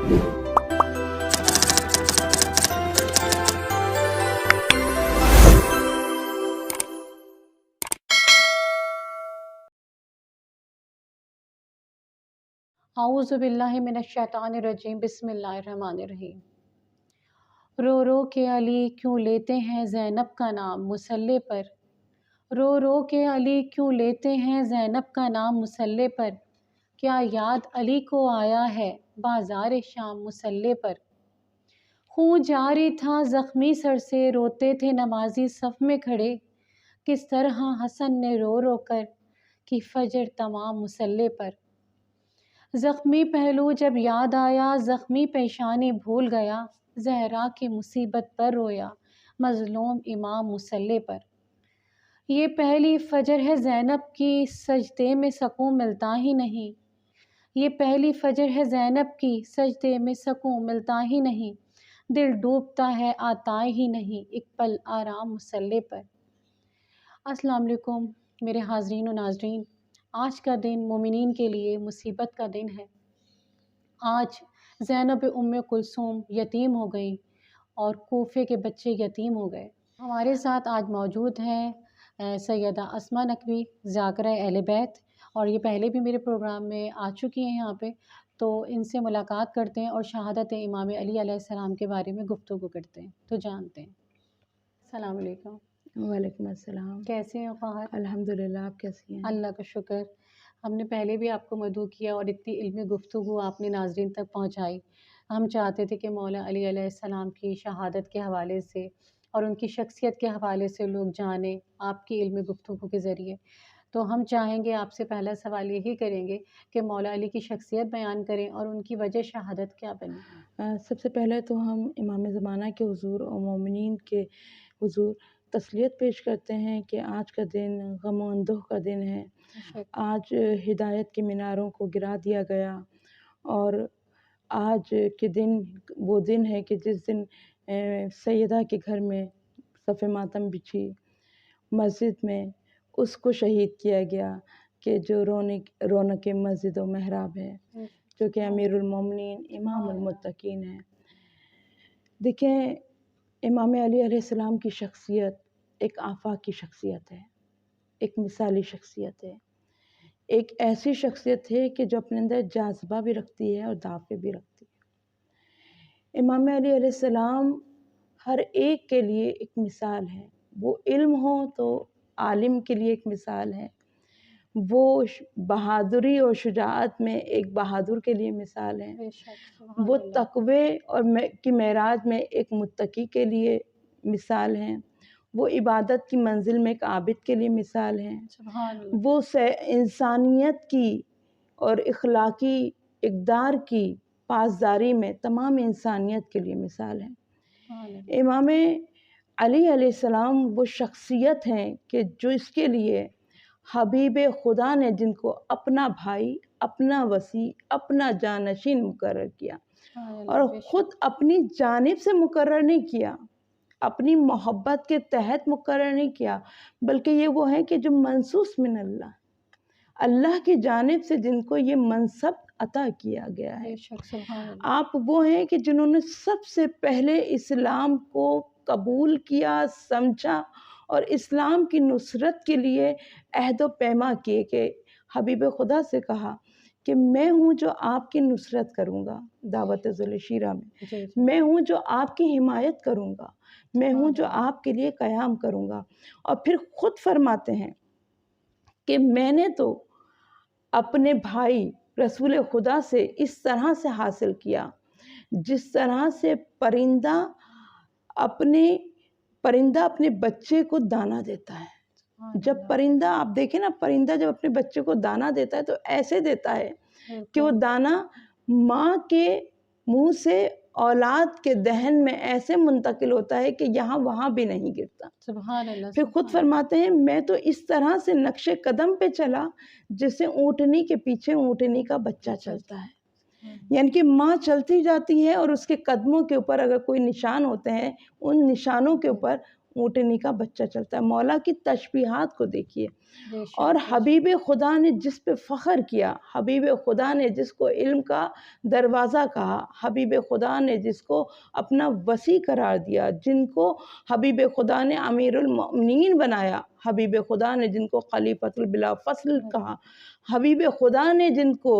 اعوذ باللہ من الشیطان الرجیم، بسم اللہ الرحمن الرحیم۔ رو رو کے علی کیوں لیتے ہیں زینب کا نام مصلی پر، رو رو کے علی کیوں لیتے ہیں زینب کا نام مصلی پر، کیا یاد علی کو آیا ہے بازار شام مصلی پر۔ خون جاری تھا زخمی سر سے، روتے تھے نمازی صف میں کھڑے، کس طرح حسن نے رو رو کر کی فجر تمام مصلی پر۔ زخمی پہلو جب یاد آیا، زخمی پیشانی بھول گیا، زہرا کی مصیبت پر رویا مظلوم امام مصلی پر۔ یہ پہلی فجر ہے زینب کی، سجدے میں سکون ملتا ہی نہیں، یہ پہلی فجر ہے زینب کی، سجدے میں سکون ملتا ہی نہیں، دل ڈوبتا ہے آتا ہی نہیں ایک پل آرام مصلی پر۔ السلام علیکم میرے حاضرین و ناظرین، آج کا دن مومنین کے لیے مصیبت کا دن ہے۔ آج زینب ام کلثوم یتیم ہو گئی اور کوفے کے بچے یتیم ہو گئے۔ ہمارے ساتھ آج موجود ہیں سیدہ اسماء نقوی ذاکرہ اہل بیت، اور یہ پہلے بھی میرے پروگرام میں آ چکی ہیں یہاں پہ، تو ان سے ملاقات کرتے ہیں اور شہادت امام علی علیہ السلام کے بارے میں گفتگو کرتے ہیں، تو جانتے ہیں۔ السلام علیکم۔ وعلیکم السلام۔ کیسے ہیں فہد؟ الحمدللہ، آپ کیسی ہیں؟ اللہ کا شکر۔ ہم نے پہلے بھی آپ کو مدعو کیا اور اتنی علمی گفتگو آپ نے ناظرین تک پہنچائی۔ ہم چاہتے تھے کہ مولا علی علیہ السلام کی شہادت کے حوالے سے اور ان کی شخصیت کے حوالے سے لوگ جانیں آپ کی علمی گفتگو کے ذریعے۔ تو ہم چاہیں گے آپ سے پہلا سوال یہی کریں گے کہ مولا علی کی شخصیت بیان کریں اور ان کی وجہ شہادت کیا بنی۔ سب سے پہلے تو ہم امام زمانہ کے حضور اور مومنین کے حضور تسلیت پیش کرتے ہیں کہ آج کا دن غم و اندوہ کا دن ہے۔ آج ہدایت کے میناروں کو گرا دیا گیا، اور آج کے دن وہ دن ہے کہ جس دن سیدہ کے گھر میں صف ماتم بچھی، مسجد میں اس کو شہید کیا گیا کہ جو رونق مسجد و محراب ہے، جو کہ امیر المومنین امام المتقین ہے۔ دیکھیں، امام علی علیہ السلام کی شخصیت ایک آفاقی شخصیت ہے، ایک مثالی شخصیت ہے، ایک ایسی شخصیت ہے کہ جو اپنے اندر جاذبہ بھی رکھتی ہے اور دافع بھی رکھتی ہے۔ امام علی علیہ السلام ہر ایک کے لیے ایک مثال ہے۔ وہ علم ہو تو عالم کے لیے ایک مثال ہے، وہ بہادری اور شجاعت میں ایک بہادر کے لیے مثال ہے، وہ تقوی اور کی معراج میں ایک متقی کے لیے مثال ہیں، وہ عبادت کی منزل میں ایک عابد کے لیے مثال ہیں، وہ انسانیت کی اور اخلاقی اقدار کی پاسداری میں تمام انسانیت کے لیے مثال ہیں۔ امام علی علیہ السلام وہ شخصیت ہیں کہ جو اس کے لیے حبیب خدا نے جن کو اپنا بھائی، اپنا وصی، اپنا جانشین مقرر کیا، اور خود اپنی جانب سے مقرر نہیں کیا، اپنی محبت کے تحت مقرر نہیں کیا، بلکہ یہ وہ ہیں کہ جو منصوص من اللہ کی جانب سے جن کو یہ منصب عطا کیا گیا ہے۔ آپ وہ ہیں کہ جنہوں نے سب سے پہلے اسلام کو قبول کیا، سمجھا، اور اسلام کی نصرت کے لیے عہد و پیما کیے، کہ حبیب خدا سے کہا کہ میں ہوں جو آپ کی نصرت کروں گا دعوت ذل شیرہ میں، میں ہوں جو آپ کی حمایت کروں گا، میں ہوں جو آپ کے لیے قیام کروں گا۔ اور پھر خود فرماتے ہیں کہ میں نے تو اپنے بھائی رسول خدا سے اس طرح سے حاصل کیا جس طرح سے پرندہ اپنے بچے کو دانہ دیتا ہے۔ جب پرندہ، آپ دیکھیں نا، پرندہ جب اپنے بچے کو دانہ دیتا ہے تو ایسے دیتا ہے کہ وہ دانہ ماں کے منہ سے اولاد کے دہن میں ایسے منتقل ہوتا ہے کہ یہاں وہاں بھی نہیں گرتا۔ سبحان اللہ۔ پھر خود فرماتے ہیں میں تو اس طرح سے نقش قدم پہ چلا جسے اونٹنی کے پیچھے اونٹنی کا بچہ چلتا ہے، یعنی کہ ماں چلتی جاتی ہے اور اس کے قدموں کے اوپر اگر کوئی نشان ہوتے ہیں، ان نشانوں کے اوپر اونٹنی کا بچہ چلتا ہے۔ مولا کی تشبیہات کو دیکھیے، بے شک اور بے شک حبیب خدا نے جس پہ فخر کیا، حبیب خدا نے جس کو علم کا دروازہ کہا، حبیب خدا نے جس کو اپنا وسیع قرار دیا، جن کو حبیب خدا نے امیر المؤمنین بنایا، حبیب خدا نے جن کو خلیفۃ البلا فصل کہا، حبیب خدا نے جن کو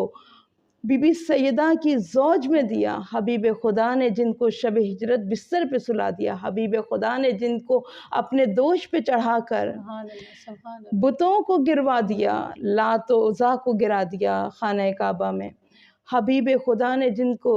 بی بی سیدہ کی زوج میں دیا، حبیب خدا نے جن کو شب ہجرت بستر پہ سلا دیا، حبیب خدا نے جن کو اپنے دوش پہ چڑھا کر سبحان اللہ سبحان اللہ بتوں کو گروا دیا، لات و عزا کو گرا دیا خانہ کعبہ میں، حبیب خدا نے جن کو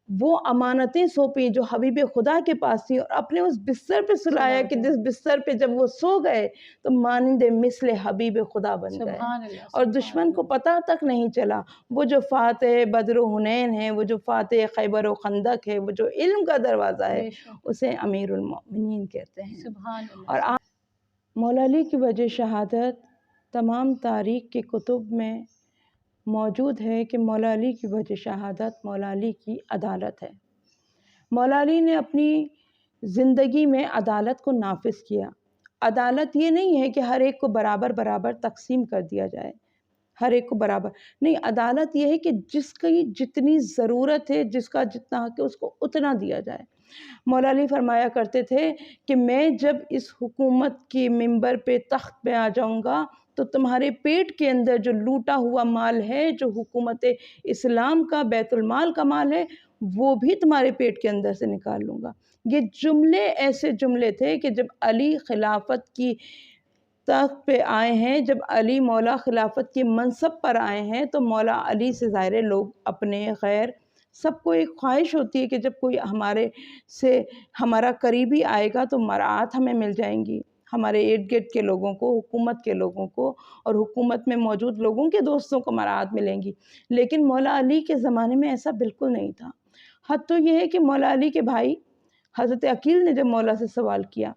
وہ امانتیں سونپی جو حبیب خدا کے پاس تھیں، اور اپنے اس بستر پہ سلایا کہ جس بستر پہ جب وہ سو گئے تو مانند مثل حبیب خدا بن گئے، سبحان اللہ اور سبحان دشمن کو اللہ پتہ تک نہیں چلا۔ وہ جو فاتح بدر و حنین ہے، وہ جو فاتح خیبر و خندق ہے، وہ جو علم کا دروازہ ہے، بے شک اسے امیر المؤمنین کہتے ہیں۔ سبحان اللہ اور مولا علی کی وجہ شہادت تمام تاریخ کے کتب میں موجود ہے کہ مولا علی کی وجہ شہادت مولا علی کی عدالت ہے۔ مولا علی نے اپنی زندگی میں عدالت کو نافذ کیا۔ عدالت یہ نہیں ہے کہ ہر ایک کو برابر برابر تقسیم کر دیا جائے، ہر ایک کو برابر نہیں، عدالت یہ ہے کہ جس کی جتنی ضرورت ہے، جس کا جتنا حق ہے، اس کو اتنا دیا جائے۔ مولا علی فرمایا کرتے تھے کہ میں جب اس حکومت کی منبر پہ تخت پہ آ جاؤں گا تو تمہارے پیٹ کے اندر جو لوٹا ہوا مال ہے، جو حکومت اسلام کا بیت المال کا مال ہے، وہ بھی تمہارے پیٹ کے اندر سے نکال لوں گا۔ یہ جملے ایسے جملے تھے کہ جب علی خلافت کی تخت پہ آئے ہیں، جب علی مولا خلافت کے منصب پر آئے ہیں، تو مولا علی سے ظاہر لوگ اپنے غیر سب کو ایک خواہش ہوتی ہے کہ جب کوئی ہمارا قریبی آئے گا تو مراعات ہمیں مل جائیں گی، ہمارے ارد گرد کے لوگوں کو، حکومت کے لوگوں کو اور حکومت میں موجود لوگوں کے دوستوں کو مراعات ملیں گی۔ لیکن مولا علی کے زمانے میں ایسا بالکل نہیں تھا۔ حد تو یہ ہے کہ مولا علی کے بھائی حضرت عقیل نے جب مولا سے سوال کیا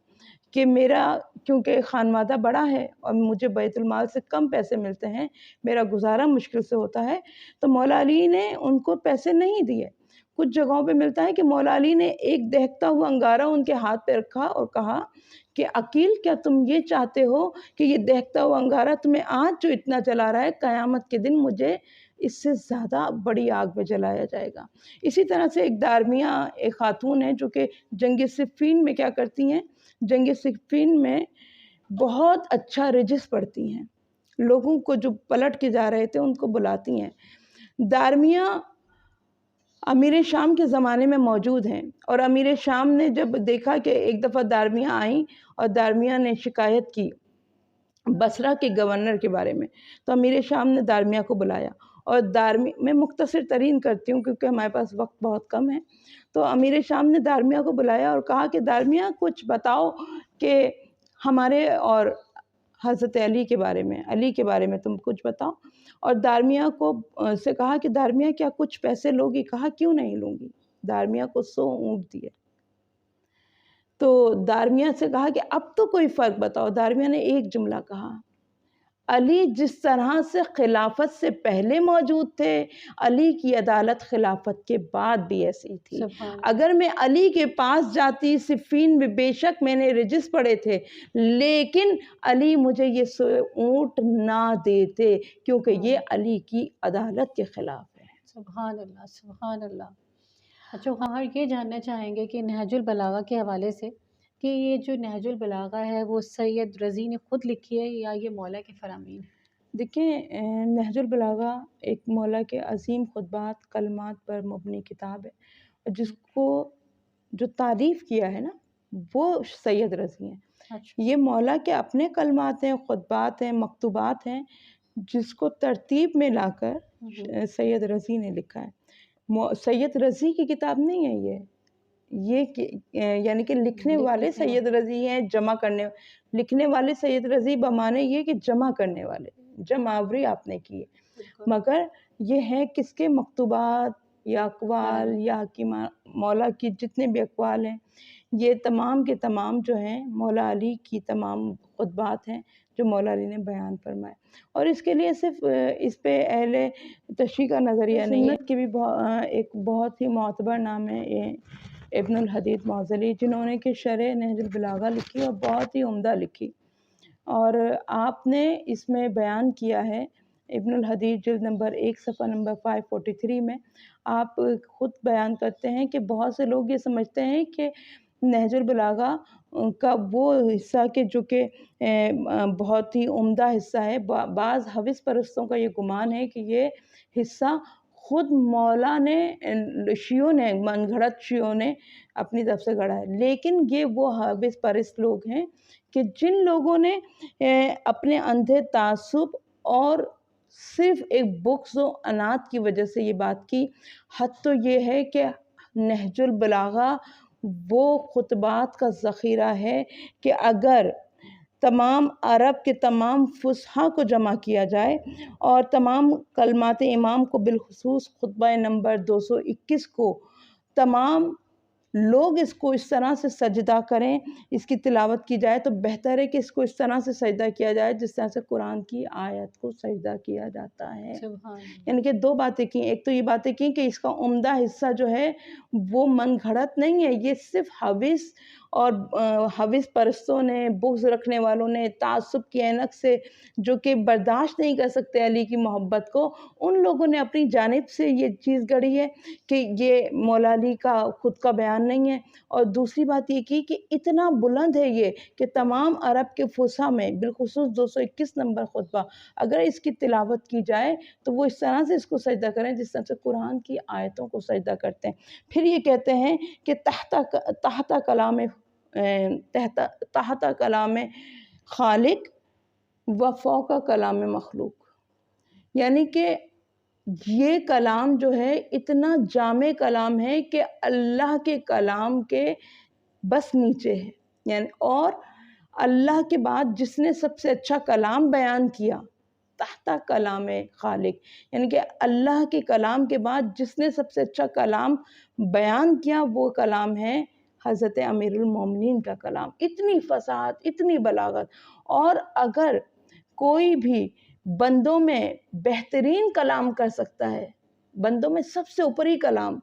کہ میرا کیونکہ خانوادہ بڑا ہے اور مجھے بیت المال سے کم پیسے ملتے ہیں، میرا گزارا مشکل سے ہوتا ہے، تو مولا علی نے ان کو پیسے نہیں دیے۔ کچھ جگہوں پہ ملتا ہے کہ مولا علی نے ایک دہکتا ہوا انگارہ ان کے ہاتھ پہ رکھا اور کہا کہ عقیل کیا تم یہ چاہتے ہو کہ یہ دہکتا ہوا انگارہ تمہیں آج جو اتنا جلا رہا ہے، قیامت کے دن مجھے اس سے زیادہ بڑی آگ میں جلایا جائے گا۔ اسی طرح سے ایک دارمیہ ایک خاتون ہے جو کہ جنگ صفین میں کیا کرتی ہیں، جنگ صفین میں بہت اچھا رجس پڑھتی ہیں، لوگوں کو جو پلٹ کے جا رہے تھے ان کو بلاتی ہیں۔ دارمیہ امیر شام کے زمانے میں موجود ہیں، اور امیر شام نے جب دیکھا کہ ایک دفعہ دارمیہ آئیں اور دارمیہ نے شکایت کی بصرہ کے گورنر کے بارے میں، تو امیر شام نے دارمیہ کو بلایا، اور میں مختصر ترین کرتی ہوں کیونکہ ہمارے پاس وقت بہت کم ہے، تو امیر شام نے دارمیہ کو بلایا اور کہا کہ دارمیہ کچھ بتاؤ کہ ہمارے اور حضرت علی کے بارے میں تم کچھ بتاؤ۔ اور دارمیہ کو سے کہا کہ دارمیہ کیا کچھ پیسے لوگی؟ کہا کیوں نہیں لوں گی۔ دارمیہ کو 100 اونٹ دیے۔ تو دارمیہ سے کہا کہ اب تو کوئی فرق بتاؤ۔ دارمیہ نے ایک جملہ کہا، علی جس طرح سے خلافت سے پہلے موجود تھے، علی کی عدالت خلافت کے بعد بھی ایسی تھی۔ اگر میں علی کے پاس جاتی، صفین میں بے شک میں نے رجس پڑھے تھے، لیکن علی مجھے یہ 100 اونٹ نہ دیتے کیونکہ یہ علی کی عدالت کے خلاف ہے۔ سبحان اللہ سبحان اللہ۔ اچھا ہم یہ جاننا چاہیں گے کہ نہج البلاغہ کے حوالے سے کہ یہ جو نہج البلاغہ ہے وہ سید رضی نے خود لکھی ہے یا یہ مولا کے فرامین؟ دیکھیں، نہج البلاغہ ایک مولا کے عظیم خطبات کلمات پر مبنی کتاب ہے، جس کو جو تعریف کیا ہے نا وہ سید رضی ہیں۔ اچھا یہ مولا کے اپنے کلمات ہیں، خطبات ہیں، مکتوبات ہیں، جس کو ترتیب میں لا کر سید رضی نے لکھا ہے۔ سید رضی کی کتاب نہیں ہے یہ یعنی کہ لکھنے والے سید رضی ہیں، لکھنے والے سید رضی بمانے یہ کہ جمع کرنے والے، جمع آوری آپ نے کی ہے، مگر یہ ہے کس کے مکتوبات یا اقوال یا مولا کی جتنے بھی اقوال ہیں، یہ تمام کے تمام جو ہیں مولا علی کی تمام خطبات ہیں جو مولا علی نے بیان فرمائے۔ اور اس کے لیے صرف اس پہ اہل تشیع کا نظریہ نہیں ہے کہ بھی ایک بہت ہی معتبر نام ہے ابن الحدید موزلی، جنہوں نے کہ شرح نہج البلاغہ لکھی اور بہت ہی عمدہ لکھی، اور آپ نے اس میں بیان کیا ہے ابن الحدید جلد نمبر 1 صفحہ نمبر 543 میں آپ خود بیان کرتے ہیں کہ بہت سے لوگ یہ سمجھتے ہیں کہ نہج البلاغہ کا وہ حصہ کہ جو کہ بہت ہی عمدہ حصہ ہے، بعض حوث پرستوں کا یہ گمان ہے کہ یہ حصہ خود مولا نے، شیعوں نے، من گھڑت شیعوں نے اپنی طرف سے گڑھا ہے، لیکن یہ وہ حوث پرست لوگ ہیں کہ جن لوگوں نے اپنے اندھے تعصب اور صرف ایک بغض و عناد کی وجہ سے یہ بات کی۔ حد تو یہ ہے کہ نہج البلاغہ وہ خطبات کا ذخیرہ ہے کہ اگر تمام عرب کے تمام فصحاء کو جمع کیا جائے اور تمام کلمات امام کو، بالخصوص خطبہ نمبر 221 کو، تمام لوگ اس کو اس طرح سے سجدہ کریں، اس کی تلاوت کی جائے، تو بہتر ہے کہ اس کو اس طرح سے سجدہ کیا جائے جس طرح سے قرآن کی آیت کو سجدہ کیا جاتا ہے۔ یعنی کہ دو باتیں کی، ایک تو یہ باتیں کی کہ اس کا عمدہ حصہ جو ہے وہ من گھڑت نہیں ہے، یہ صرف حوث اور حوث پرستوں نے، بغض رکھنے والوں نے، تعصب کی اینک سے جو کہ برداشت نہیں کر سکتے علی کی محبت کو، ان لوگوں نے اپنی جانب سے یہ چیز گڑھی ہے کہ یہ مولا علی کا خود کا بیان نہیں ہے۔ اور دوسری بات یہ کی کہ اتنا بلند ہے یہ کہ تمام عرب کے فصحاء میں، بالخصوص 221 نمبر خطبہ، اگر اس کی تلاوت کی جائے تو وہ اس طرح سے اس کو سجدہ کریں جس طرح سے قرآن کی آیتوں کو سجدہ کرتے ہیں۔ پھر یہ کہتے ہیں کہ تحت کلام خالق و فوق کلام مخلوق، یعنی کہ یہ کلام جو ہے اتنا جامع کلام ہے کہ اللہ کے کلام کے بس نیچے ہے، یعنی اور اللہ کے بعد جس نے سب سے اچھا کلام بیان کیا، تحت کلام خالق، یعنی کہ اللہ کے کلام کے بعد جس نے سب سے اچھا کلام بیان کیا وہ کلام ہے حضرت امیر المومنین کا کلام۔ اتنی فصاحت، اتنی بلاغت، اور اگر کوئی بھی بندوں میں بہترین کلام کر سکتا ہے، بندوں میں سب سے اوپری کلام،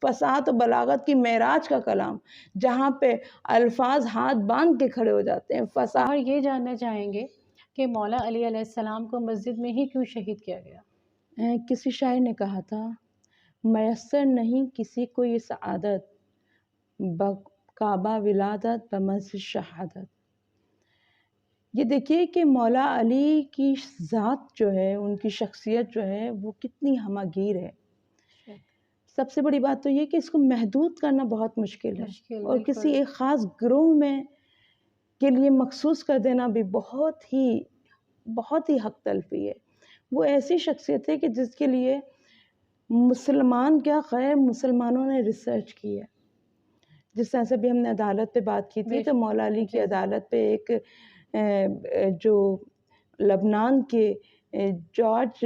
فصاحت و بلاغت کی معراج کا کلام، جہاں پہ الفاظ ہاتھ باندھ کے کھڑے ہو جاتے ہیں، فصاحت۔ اور یہ جاننا چاہیں گے کہ مولا علی علیہ السلام کو مسجد میں ہی کیوں شہید کیا گیا؟ کسی شاعر نے کہا تھا، میسر نہیں کسی کو یہ سعادت، کعبہ ولادت بمسجد شہادت۔ یہ دیکھیے کہ مولا علی کی ذات جو ہے، ان کی شخصیت جو ہے وہ کتنی ہمہ گیر ہے۔ سب سے بڑی بات تو یہ کہ اس کو محدود کرنا بہت مشکل ہے، اور کسی ایک خاص گروہ میں کے لیے مخصوص کر دینا بھی بہت ہی حق تلفی ہے۔ وہ ایسی شخصیت ہے کہ جس کے لیے مسلمان کیا غیر مسلمانوں نے ریسرچ کی ہے۔ جس طرح سے بھی ہم نے عدالت پہ بات کی تھی، تو مولا علی کی عدالت پہ ایک جو لبنان کے جارج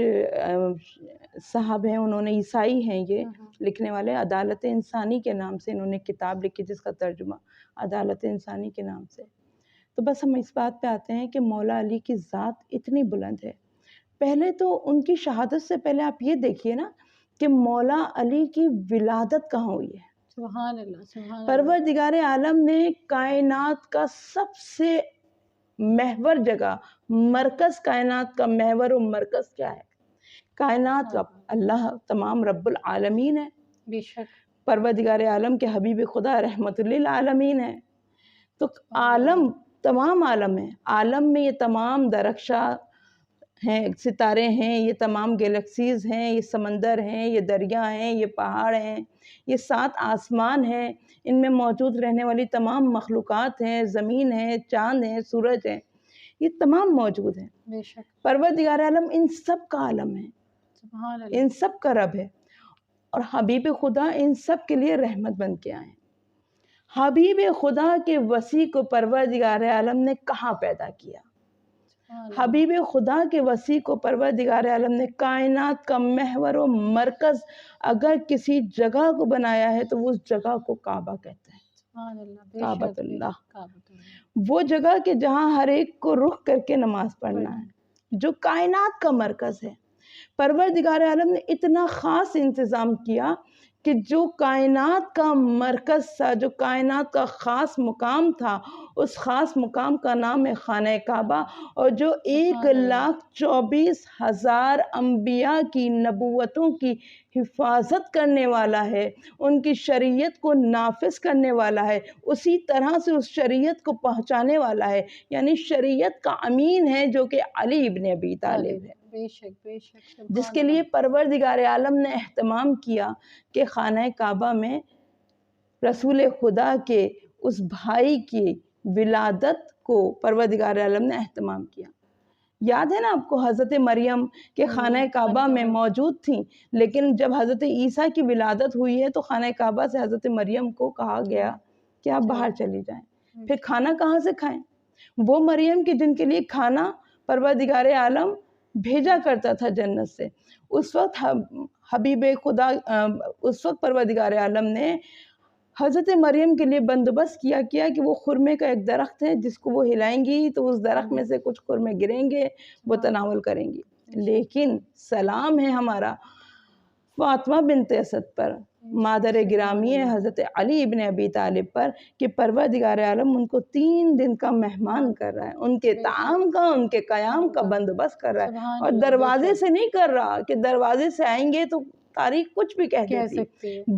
صاحب ہیں، انہوں نے، عیسائی ہیں یہ لکھنے والے، عدالت انسانی کے نام سے انہوں نے کتاب لکھی جس کا ترجمہ عدالت انسانی کے نام سے۔ تو بس ہم اس بات پہ آتے ہیں کہ مولا علی کی ذات اتنی بلند ہے۔ پہلے تو ان کی شہادت سے پہلے آپ یہ دیکھیے نا کہ مولا علی کی ولادت کہاں ہوئی ہے۔ سبحان اللہ، سبحان اللہ۔ پروردگار عالم نے کائنات کا سب سے محور جگہ، مرکز، کائنات کا محور و مرکز کیا ہے؟ کائنات کا اللہ، تمام رب العالمین ہے، بے شک پروردگار عالم کے حبیب خدا رحمت للعالمین ہے۔ تو عالم، تمام عالم ہے، عالم میں یہ تمام درخشاں ہیں، ستارے ہیں، یہ تمام گیلیکسیز ہیں، یہ سمندر ہیں، یہ دریا ہیں، یہ پہاڑ ہیں، یہ 7 آسمان ہیں، ان میں موجود رہنے والی تمام مخلوقات ہیں، زمین ہے، چاند ہے، سورج ہے، یہ تمام موجود ہیں۔ بے شک پروردگار عالم ان سب کا عالم ہے، سبحان اللہ۔ ان سب کا رب ہے، اور حبیب خدا ان سب کے لیے رحمت بن کے آئے ہیں۔ حبیب خدا کے وسیع کو پروردگار عالم نے کہاں پیدا کیا؟ حبیب خدا کے وسیع کو پروردگار عالم نے کائنات کا محور و مرکز اگر کسی جگہ کو بنایا ہے تو وہ اس جگہ کو کعبہ کہتا ہے، کعبۃ اللہ، وہ جگہ کہ جہاں ہر ایک کو رخ کر کے نماز پڑھنا ہے، جو کائنات کا مرکز ہے۔ پروردگار عالم نے اتنا خاص انتظام کیا کہ جو کائنات کا مرکز تھا، جو کائنات کا خاص مقام تھا، اس خاص مقام کا نام ہے خانہ کعبہ، اور جو 1,24,000 انبیاء کی نبوتوں کی حفاظت کرنے والا ہے، ان کی شریعت کو نافذ کرنے والا ہے، اسی طرح سے اس شریعت کو پہنچانے والا ہے، یعنی شریعت کا امین ہے جو کہ علی ابن ابی طالب ہے، بے شک بے شک، جس کے لیے پروردگار عالم نے اہتمام کیا کہ خانہ کعبہ میں رسول خدا کے اس بھائی کی ولادت کو پروردگار عالم نے اہتمام کیا۔ یاد ہے نا آپ کو حضرت مریم کے خانہ کعبہ میں موجود تھیں، لیکن جب حضرت عیسیٰ کی ولادت ہوئی ہے تو خانہ کعبہ سے حضرت مریم کو کہا گیا کہ آپ باہر چلی جائیں، پھر کھانا کہاں سے کھائیں؟ وہ مریم کی جن کے لیے کھانا پروردگار عالم بھیجا کرتا تھا جنت سے، اس وقت حبیب خدا، اس وقت پروردگار عالم نے حضرت مریم کے لیے بندوبست کیا کہ وہ خرمے کا ایک درخت ہے جس کو وہ ہلائیں گی تو اس درخت میں سے کچھ خرمے گریں گے، وہ تناول کریں گی۔ لیکن سلام ہے ہمارا فاطمہ بنت اسد پر، مادر گرامی ہے حضرت علی ابن ابی طالب پر، کہ پروردگار عالم ان کو 3 دن کا مہمان کر رہا ہے، ان کے طعام کا، ان کے قیام کا بندوبست کر رہا ہے، اور دروازے سے نہیں کر رہا کہ دروازے سے آئیں گے تو تاریخ کچھ بھی کہہ دیتی،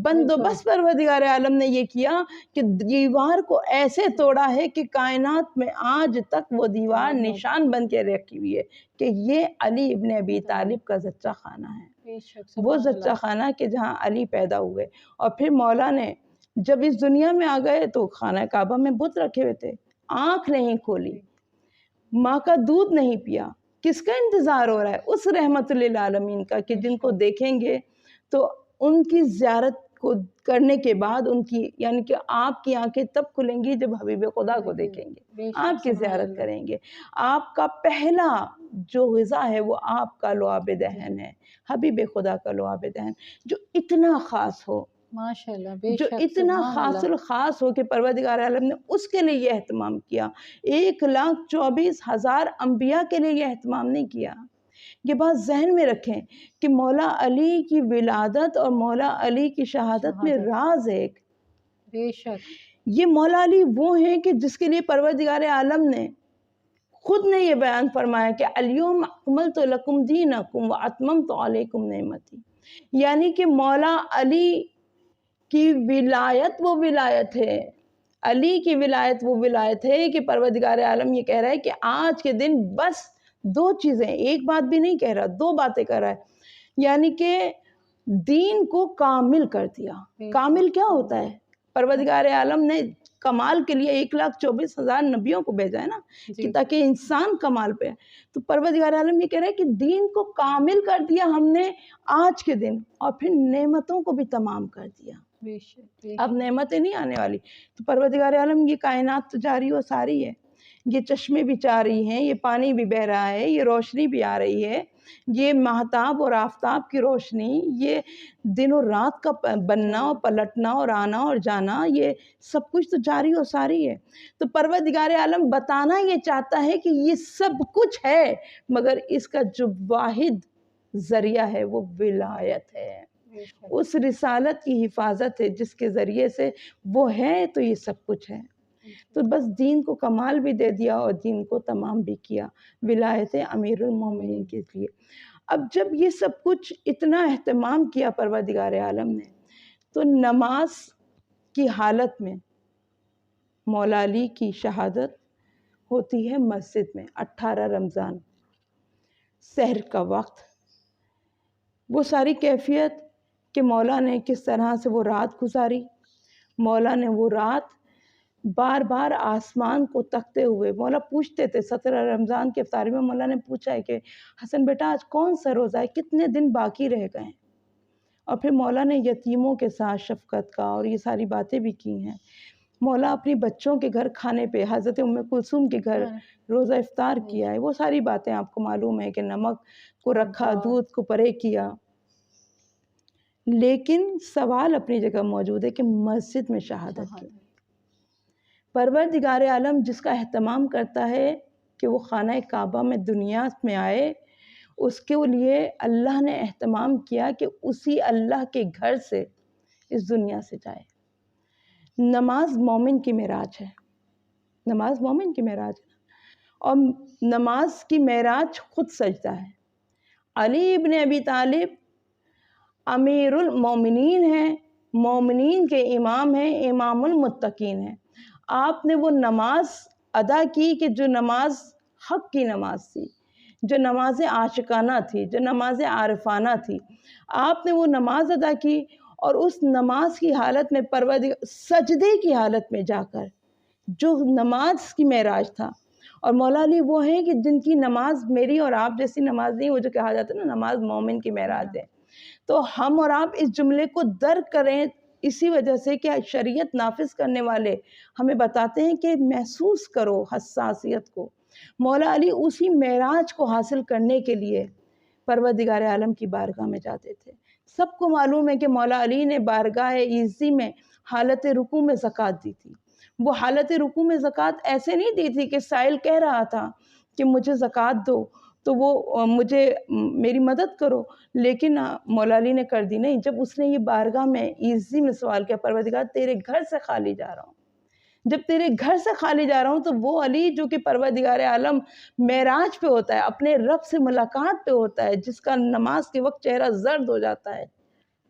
بندوبست پروردگار عالم نے یہ کیا کہ دیوار کو ایسے توڑا ہے کہ کائنات میں آج تک وہ دیوار نشان بن کے رکھی ہوئی ہے کہ یہ علی ابن ابی طالب کا زچہ خانہ ہے، وہ زچہ خانہ کہ جہاں علی پیدا ہوئے۔ اور پھر مولا نے جب اس دنیا میں آ گئے تو خانہ کعبہ میں بت رکھے ہوئے تھے، آنکھ نہیں کھولی، ماں کا دودھ نہیں پیا، کس کا انتظار ہو رہا ہے؟ اس رحمت للعالمین کا کہ جن کو دیکھیں گے تو ان کی زیارت کو کرنے کے بعد ان کی، یعنی کہ آپ کی آنکھیں تب کھلیں گی جب حبیب خدا کو دیکھیں گے، آپ کی زیارت کریں گے، آپ کا پہلا جو غذا ہے وہ آپ کا لعاب دہن ہے، حبیب خدا کا لعاب دہن، جو اتنا خاص ہو، ماشاءاللہ، بے جو شک، اتنا خاص الخاص ہو کہ پروردگار عالم نے اس کے لیے یہ اہتمام کیا، 1,24,000 انبیاء کے لیے یہ اہتمام نہیں کیا۔ یہ بات ذہن میں رکھیں کہ مولا علی کی ولادت اور مولا علی کی شہادت میں راز ہے ایک، بے شک، یہ مولا علی وہ ہیں کہ جس کے لیے پروردگار عالم نے خود نے یہ بیان فرمایا کہ الیوم اکملت لکم دینکم واتممت علیکم نعمتی، یعنی کہ مولا علی کی ولایت وہ ولایت ہے، علی کی ولایت وہ ولایت ہے کہ پروردگار عالم یہ کہہ رہا ہے کہ آج کے دن بس 2 چیزیں، ایک بات بھی نہیں کہہ رہا، 2 باتیں کر رہا ہے، یعنی کہ دین کو کامل کر دیا۔ کامل کیا ہوتا ہے؟ پروردگار عالم نے کمال کے لیے 1,24,000 نبیوں کو بھیجا ہے نا، کہ تاکہ انسان کمال پہ، تو پروردگار عالم یہ کہہ رہا ہے کہ دین کو کامل کر دیا ہم نے آج کے دن، اور پھر نعمتوں کو بھی تمام کر دیا، اب نعمتیں نہیں آنے والی۔ تو پروردگار عالم یہ کائنات تو جاری و ساری ہے، یہ چشمے بھی چار رہی ہیں، یہ پانی بھی بہہ رہا ہے، یہ روشنی بھی آ رہی ہے، یہ مہتاب اور آفتاب کی روشنی، یہ دن اور رات کا بننا اور پلٹنا اور آنا اور جانا، یہ سب کچھ تو جاری و ساری ہے۔ تو پروردگار عالم بتانا یہ چاہتا ہے کہ یہ سب کچھ ہے، مگر اس کا جو واحد ذریعہ ہے وہ ولایت ہے، اس رسالت کی حفاظت ہے جس کے ذریعے سے وہ ہے تو یہ سب کچھ ہے۔ تو بس دین کو کمال بھی دے دیا اور دین کو تمام بھی کیا، ولایت امیر المومنین کے لیے۔ اب جب یہ سب کچھ اتنا اہتمام کیا پروردگار عالم نے، تو نماز کی حالت میں مولا علی کی شہادت ہوتی ہے مسجد میں، 18 رمضان، سحر کا وقت، وہ ساری کیفیت کہ مولا نے کس طرح سے وہ رات گزاری، مولا نے وہ رات بار بار آسمان کو تکتے ہوئے، مولا پوچھتے تھے، 17 رمضان کی افطاری میں مولا نے پوچھا ہے کہ حسن بیٹا آج کون سا روزہ ہے، کتنے دن باقی رہ گئے ہیں، اور پھر مولا نے یتیموں کے ساتھ شفقت کا اور یہ ساری باتیں بھی کی ہیں۔ مولا اپنی بچوں کے گھر کھانے پہ حضرت ام کلثوم کے گھر روزہ افطار کیا ہے، وہ ساری باتیں آپ کو معلوم ہے کہ نمک کو رکھا، دودھ کو پرے کیا، لیکن سوال اپنی جگہ موجود ہے کہ مسجد میں شہادت کی۔ پروردگار عالم جس کا اہتمام کرتا ہے کہ وہ خانہ کعبہ میں دنیا میں آئے، اس کے لیے اللہ نے اہتمام کیا کہ اسی اللہ کے گھر سے اس دنیا سے جائے۔ نماز مومن کی معراج ہے، نماز مومن کی معراج ہے، اور نماز کی معراج خود سجدہ ہے۔ علی ابن ابی طالب امیر المومنین ہیں، مومنین کے امام ہیں، امام المتقین ہیں۔ آپ نے وہ نماز ادا کی کہ جو نماز حق کی نماز تھی، جو نماز عاشقانہ تھی، جو نماز عارفانہ تھی، آپ نے وہ نماز ادا کی، اور اس نماز کی حالت میں پروردگار سجدے کی حالت میں جا کر جو نماز کی معراج تھا۔ اور مولا علی وہ ہیں کہ جن کی نماز میری اور آپ جیسی نماز نہیں، وہ جو کہا جاتا ہے نا نماز مومن کی معراج ہے۔ تو ہم اور آپ اس جملے کو درک کریں اسی وجہ سے کہ شریعت نافذ کرنے والے ہمیں بتاتے ہیں کہ محسوس کرو حساسیت کو۔ مولا علی اسی معراج کو حاصل کرنے کے لیے پروردگار عالم کی بارگاہ میں جاتے تھے۔ سب کو معلوم ہے کہ مولا علی نے بارگاہ عزی میں حالت رکوع میں زکوٰۃ دی تھی۔ وہ حالت رکوع میں زکوٰۃ ایسے نہیں دی تھی کہ سائل کہہ رہا تھا کہ مجھے زکوٰۃ دو تو وہ مجھے میری مدد کرو، لیکن مولا علی نے کر دی نہیں۔ جب اس نے یہ بارگاہ میں عزی میں سوال کیا، پروردگار تیرے گھر سے خالی جا رہا ہوں، جب تیرے گھر سے خالی جا رہا ہوں، تو وہ علی جو کہ پروردگار عالم معراج پہ ہوتا ہے، اپنے رب سے ملاقات پہ ہوتا ہے، جس کا نماز کے وقت چہرہ زرد ہو جاتا ہے،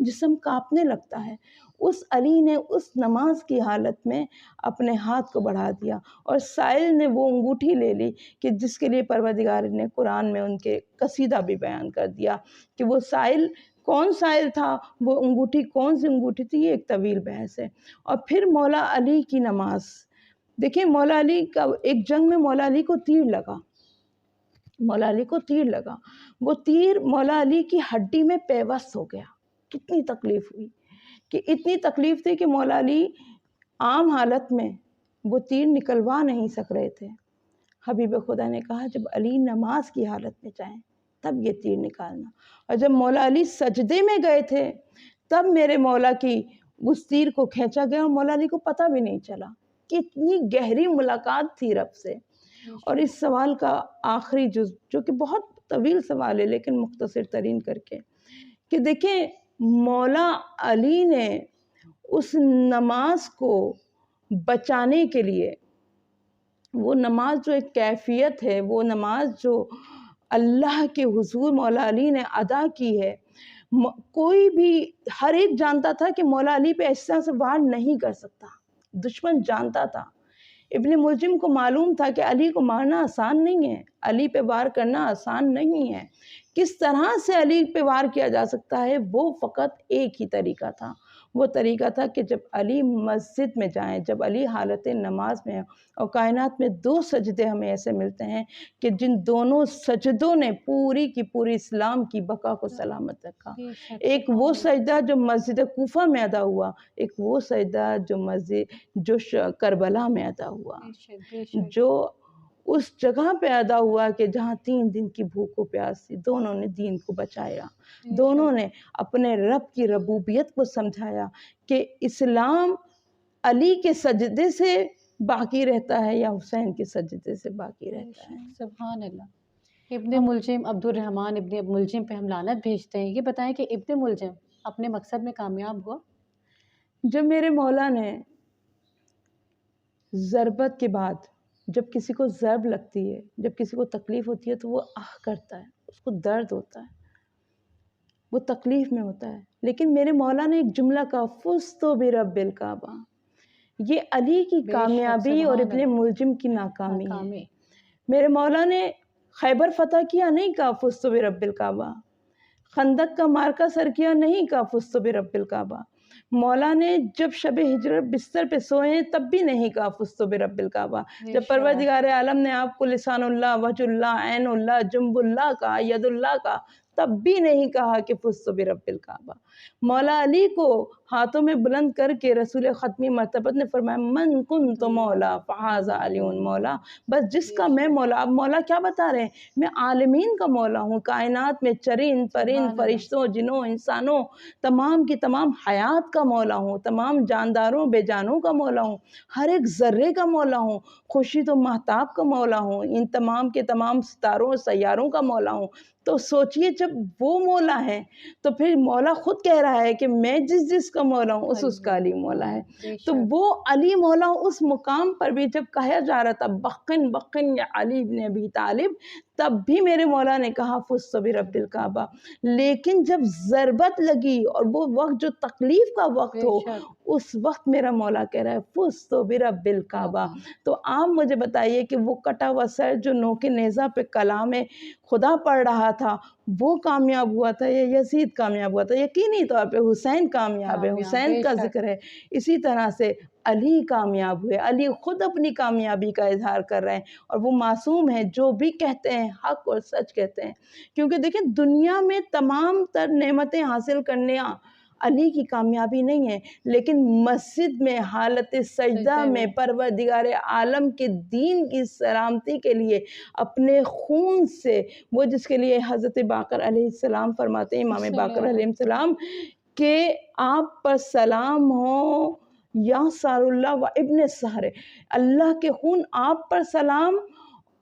جسم کانپنے لگتا ہے، اس علی نے اس نماز کی حالت میں اپنے ہاتھ کو بڑھا دیا، اور سائل نے وہ انگوٹھی لے لی کہ جس کے لیے پروردگار نے قرآن میں ان کے قصیدہ بھی بیان کر دیا کہ وہ سائل کون سائل تھا، وہ انگوٹھی کون سی انگوٹھی تھی، یہ ایک طویل بحث ہے۔ اور پھر مولا علی کی نماز دیکھیں، مولا علی کا ایک جنگ میں مولا علی کو تیر لگا، مولا علی کو تیر لگا، وہ تیر مولا علی کی ہڈی میں پیوست ہو گیا۔ کتنی تکلیف ہوئی، کہ اتنی تکلیف تھی کہ مولا علی عام حالت میں وہ تیر نکلوا نہیں سک رہے تھے۔ حبیب خدا نے کہا جب علی نماز کی حالت میں جائیں تب یہ تیر نکالنا، اور جب مولا علی سجدے میں گئے تھے تب میرے مولا کی اس تیر کو کھینچا گیا، اور مولا علی کو پتہ بھی نہیں چلا۔ کتنی گہری ملاقات تھی رب سے۔ اور اس سوال کا آخری جز جو کہ بہت طویل سوال ہے لیکن مختصر ترین کر کے، کہ دیکھیں مولا علی نے اس نماز کو بچانے کے لیے، وہ نماز جو ایک کیفیت ہے، وہ نماز جو اللہ کے حضور مولا علی نے ادا کی ہے، کوئی بھی ہر ایک جانتا تھا کہ مولا علی پہ اس طرح سے وار نہیں کر سکتا، دشمن جانتا تھا۔ ابن ملجم کو معلوم تھا کہ علی کو مارنا آسان نہیں ہے، علی پہ وار کرنا آسان نہیں ہے۔ کس طرح سے علی پہ وار کیا جا سکتا ہے، وہ فقط ایک ہی طریقہ تھا، وہ طریقہ تھا کہ جب علی مسجد میں جائیں، جب علی حالت نماز میں ہیں، اور کائنات میں دو سجدے ہمیں ایسے ملتے ہیں کہ جن دونوں سجدوں نے پوری کی پوری اسلام کی بقا کو سلامت رکھا۔ ایک وہ سجدہ جو مسجد کوفہ میں ادا ہوا، ایک وہ سجدہ جو کربلا میں ادا ہوا، جو اس جگہ پہ ادا ہوا کہ جہاں 3 دن کی بھوک و پیاس تھی، دونوں نے دین کو بچایا، دونوں نے اپنے رب کی ربوبیت کو سمجھایا کہ اسلام علی کے سجدے سے باقی رہتا ہے یا حسین کے سجدے سے باقی رہتا ہے۔ سبحان اللہ۔ ابن ملجم عبد الرحمن ابن ملجم پہ ہم لعنت بھیجتے ہیں۔ یہ بتائیں کہ ابن ملجم اپنے مقصد میں کامیاب ہوا؟ جب میرے مولا نے ضربت کے بعد، جب کسی کو ضرب لگتی ہے، جب کسی کو تکلیف ہوتی ہے تو وہ آہ کرتا ہے، اس کو درد ہوتا ہے، وہ تکلیف میں ہوتا ہے، لیکن میرے مولا نے ایک جملہ کہا فزت برب الکعبہ۔ یہ علی کی کامیابی اور ابن ملجم کی ناکامی ہے۔ میرے مولا نے خیبر فتح کیا، نہیں کہا فزت برب الکعبہ۔ خندق کا معرکہ سر کیا، نہیں کہا فزت برب الکعبہ۔ مولا نے جب شب ہجرت بستر پہ سوئے تب بھی نہیں کہا فزت برب الکعبہ۔ جب پروردگار عالم نے آپ کو لسان اللہ، وجہ اللہ، عین اللہ، جنب اللہ کا، ید اللہ کا، تب بھی نہیں کہا کہ فزت برب الکعبہ۔ مولا علی کو ہاتھوں میں بلند کر کے رسول ختمی مرتبت نے فرمایا من کنت مولا فہذا علی مولا، بس جس کا میں مولا۔ اب مولا کیا بتا رہے ہیں؟ میں عالمین کا مولا ہوں، کائنات میں چرند پرند فرشتوں جنوں انسانوں تمام کی تمام حیات کا مولا ہوں، تمام جانداروں بے جانوں کا مولا ہوں، ہر ایک ذرے کا مولا ہوں، خورشید و مہتاب کا مولا ہوں، ان تمام کے تمام ستاروں سیاروں کا مولا ہوں۔ تو سوچئے جب وہ مولا ہے تو پھر مولا خود کہہ رہا ہے کہ میں جس کا کا مولا ہوں، اس کا علی مولا ہے۔ بے تو شک، وہ علی مولا اس مقام پر بھی جب کہا جا رہا تھا بقن بقن یا علی بن ابی طالب، تب بھی میرے مولا نے کہا فزت برب الکعبہ۔ لیکن جب ضربت لگی اور وہ وقت جو تکلیف کا وقت بے ہو، شک، اس وقت میرا مولا کہہ رہا ہے فزت برب الکعبہ۔ تو آپ مجھے بتائیے کہ وہ کٹا ہوا سر جو نوک نیزہ پہ کلام خدا پڑھ رہا تھا، وہ کامیاب ہوا تھا یا یزید کامیاب ہوا تھا؟ یقینی طور پہ حسین کامیاب ہے، حسین بے کا شک، ذکر ہے۔ اسی طرح سے علی کامیاب ہوئے، علی خود اپنی کامیابی کا اظہار کر رہے ہیں، اور وہ معصوم ہیں، جو بھی کہتے ہیں حق اور سچ کہتے ہیں۔ کیونکہ دیکھیں دنیا میں تمام تر نعمتیں حاصل کرنے علی کی کامیابی نہیں ہے، لیکن مسجد میں حالت سجدہ میں پروردگار عالم کے دین کی سلامتی کے لیے اپنے خون سے، وہ جس کے لیے حضرت باقر علیہ السلام فرماتے ہیں، امام باقر علیہ السلام، کہ آپ پر سلام ہو یا سار اللہ و ابن سہر، اللہ کے خون آپ پر سلام،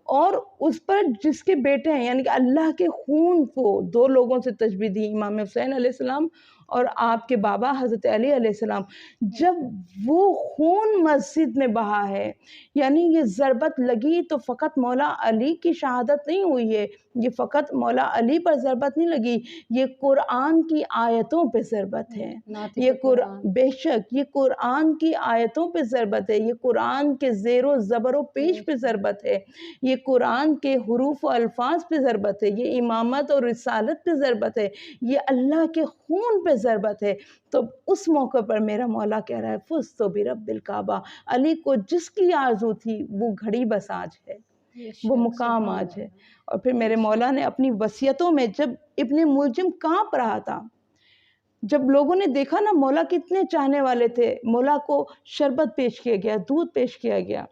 اور اس پر جس کے بیٹے ہیں، یعنی کہ اللہ کے خون کو دو لوگوں سے تشبیہ دی، امام حسین علیہ السلام اور آپ کے بابا حضرت علی علیہ السلام۔ جب وہ خون مسجد میں بہا ہے، یعنی یہ ضربت لگی تو فقط مولا علی کی شہادت نہیں ہوئی ہے، یہ فقط مولا علی پر ضربت نہیں لگی، یہ قرآن کی آیتوں پہ ضربت ہے، یہ بے شک یہ قرآن کی آیتوں پہ ضربت ہے، یہ قرآن کے زیر و زبر و پیش پہ ضربت ہے، یہ قرآن کے حروف و الفاظ پہ ضربت ہے، یہ امامت اور رسالت پہ ضربت ہے، یہ اللہ کے خون پہ ضربت ہے۔ تو اس موقع پر میرا مولا کہہ رہا ہے فزت برب الکعبہ۔ علی کو جس کی آرزو تھی وہ گھڑی بس آج ہے، وہ مقام آج ہے۔ اور پھر میرے مولا نے اپنی وصیتوں میں، جب ابن ملجم کانپ رہا تھا، جب لوگوں نے دیکھا نا مولا کتنے چاہنے والے تھے، مولا کو شربت پیش کیا گیا، دودھ پیش کیا گیا،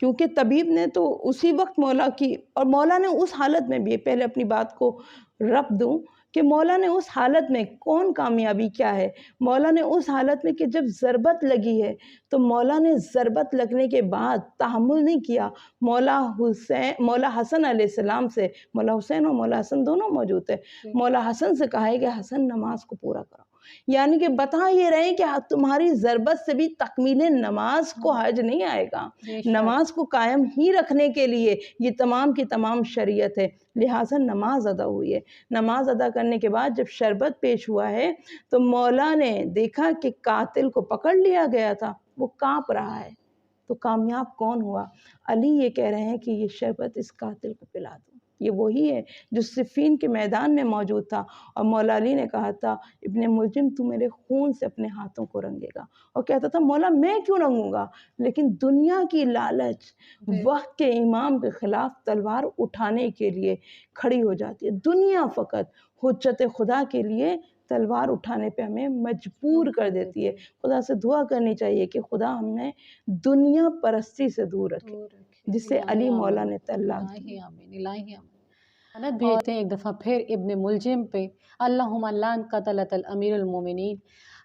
کیونکہ طبیب نے تو اسی وقت مولا کی، اور مولا نے اس حالت میں بھی، پہلے اپنی بات کو ربط دوں کہ مولا نے اس حالت میں، کون کامیابی کیا ہے، مولا نے اس حالت میں کہ جب ضربت لگی ہے تو مولا نے ضربت لگنے کے بعد تحمل نہیں کیا، مولا حسن علیہ السلام سے، مولا حسین اور مولا حسن دونوں موجود تھے، مولا حسن سے کہا ہے کہ حسن نماز کو پورا کرو، یعنی کہ بتا یہ رہے کہ تمہاری ضربت سے بھی تکمیل نماز کو حرج نہیں آئے گا، نماز کو قائم ہی رکھنے کے لیے یہ تمام کی تمام شریعت ہے، لہٰذا نماز ادا ہوئی ہے۔ نماز ادا کرنے کے بعد جب شربت پیش ہوا ہے تو مولا نے دیکھا کہ قاتل کو پکڑ لیا گیا تھا، وہ کانپ رہا ہے، تو کامیاب کون ہوا؟ علی یہ کہہ رہے ہیں کہ یہ شربت اس قاتل کو پلا دو، یہ وہی ہے جو صفین کے میدان میں موجود تھا، اور مولا علی نے کہا تھا ابن ملجم تو میرے خون سے اپنے ہاتھوں کو رنگے گا، اور کہتا تھا مولا میں کیوں رنگوں گا، لیکن دنیا کی لالچ وقت کے امام کے خلاف تلوار اٹھانے کے لیے کھڑی ہو جاتی ہے، دنیا فقط حجت خدا کے لیے تلوار اٹھانے پہ ہمیں مجبور کر دیتی ہے۔ خدا سے دعا کرنی چاہیے کہ خدا ہمیں دنیا پرستی سے دور رکھے، جس سے علی مولا نے طلاق دی۔ لعنت بھیجتے ہیں ایک دفعہ پھر ابن ملجم پہ، اللہم لعن قتلۃ الامیر المومنین۔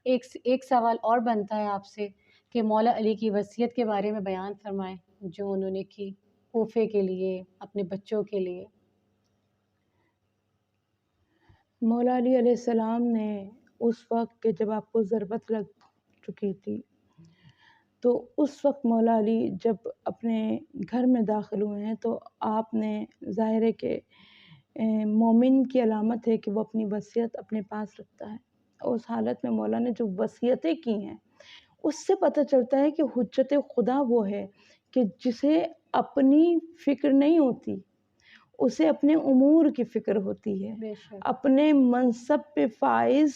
ایک سوال اور بنتا ہے آپ سے کہ مولا علی کی وصیت کے بارے میں بیان فرمائیں جو انہوں نے کی کوفے کے لیے، اپنے بچوں کے لیے۔ مولا علی علیہ السلام نے اس وقت کہ جب آپ کو ضربت لگ چکی تھی، تو اس وقت مولا علی جب اپنے گھر میں داخل ہوئے ہیں تو آپ نے، ظاہر ہے کہ مومن کی علامت ہے کہ وہ اپنی وصیت اپنے پاس رکھتا ہے، اور اس حالت میں مولا نے جو وصیتیں کی ہیں اس سے پتہ چلتا ہے کہ حجت خدا وہ ہے کہ جسے اپنی فکر نہیں ہوتی، اسے اپنے امور کی فکر ہوتی ہے، اپنے منصب پہ فائز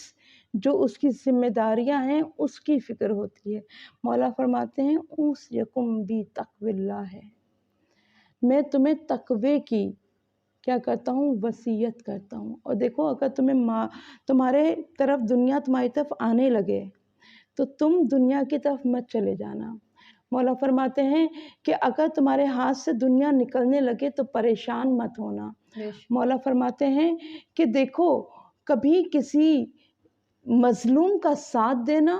جو اس کی ذمہ داریاں ہیں اس کی فکر ہوتی ہے۔ مولا فرماتے ہیں اوصیکم بی تقوی اللہ ہے، میں تمہیں تقوی کی کیا کرتا ہوں، وصیت کرتا ہوں۔ اور دیکھو اگر تمہارے طرف دنیا تمہاری طرف آنے لگے تو تم دنیا کی طرف مت چلے جانا۔ مولا فرماتے ہیں کہ اگر تمہارے ہاتھ سے دنیا نکلنے لگے تو پریشان مت ہونا۔ مولا فرماتے ہیں کہ دیکھو کبھی کسی مظلوم کا ساتھ دینا